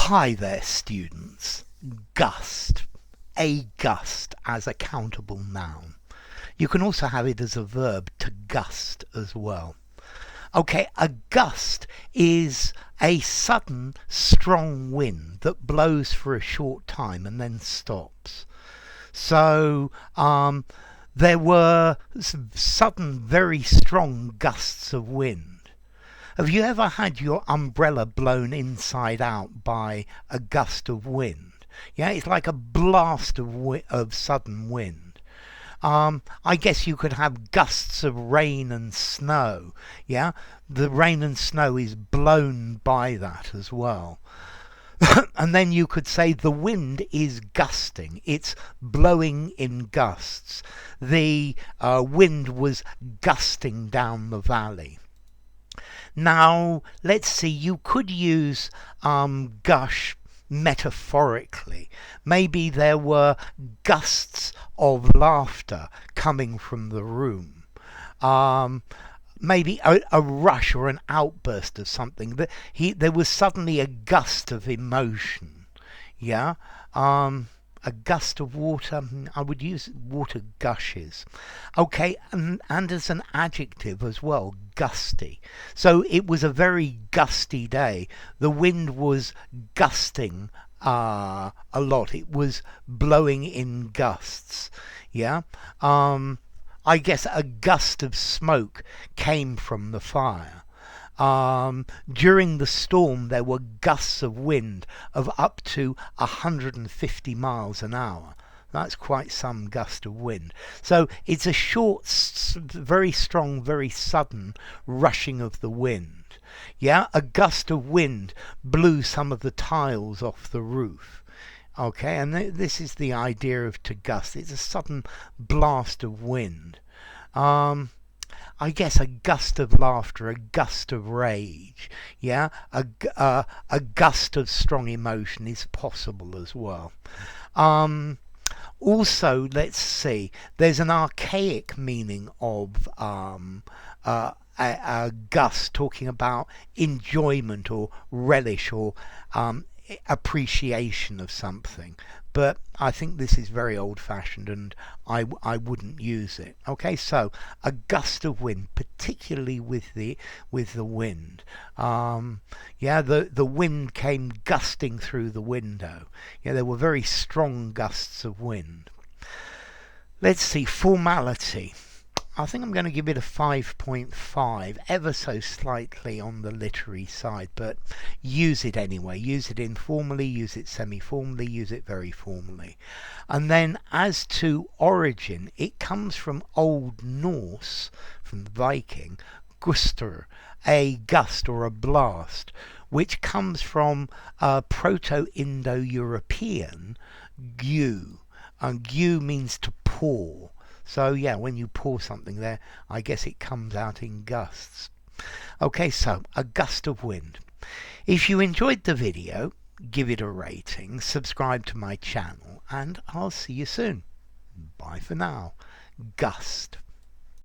Hi there, students. Gust. A gust as a countable noun. You can also have it as a verb, to gust, as well. Okay, a gust is a sudden, strong wind that blows for a short time and then stops. So, there were sudden, very strong gusts of wind. Have you ever had your umbrella blown inside out by a gust of wind? Yeah, it's like a blast of sudden wind. I guess you could have gusts of rain and snow. Yeah, the rain and snow is blown by that as well. And then you could say the wind is gusting. It's blowing in gusts. The wind was gusting down the valley. Now, let's see, you could use gush metaphorically. Maybe there were gusts of laughter coming from the room. Maybe a rush or an outburst of something. There was suddenly a gust of emotion. Yeah? A gust of water, I would use water gushes. Okay, and as an adjective as well, gusty. So it was a very gusty day. The wind was gusting a lot. It was blowing in gusts. Yeah. I guess a gust of smoke came from the fire. During the storm there were gusts of wind of up to 150 miles an hour. That's quite some gust of wind. So it's a short, very strong, very sudden rushing of the wind. Yeah, a gust of wind blew some of the tiles off the roof. Okay, and this is the idea of to gust. It's a sudden blast of wind. I guess a gust of laughter, a gust of rage, yeah, a gust of strong emotion is possible as well. Also, let's see, there's an archaic meaning of a gust, talking about enjoyment or relish or appreciation of something, but I think this is very old-fashioned and I wouldn't use it. Okay, so a gust of wind, particularly with the wind. Yeah, the wind came gusting through the window. Yeah, there were very strong gusts of wind. Let's see, formality. I think I'm going to give it a 5.5, ever so slightly on the literary side, but use it anyway. Use it informally, use it semi-formally, use it very formally. And then as to origin, it comes from Old Norse, from the Viking, Gustur, a gust or a blast, which comes from Proto-Indo-European gu. And gu means to pour. So yeah, when you pour something there, I guess it comes out in gusts. Okay, so a gust of wind. If you enjoyed the video, give it a rating, subscribe to my channel, and I'll see you soon. Bye for now. Gust.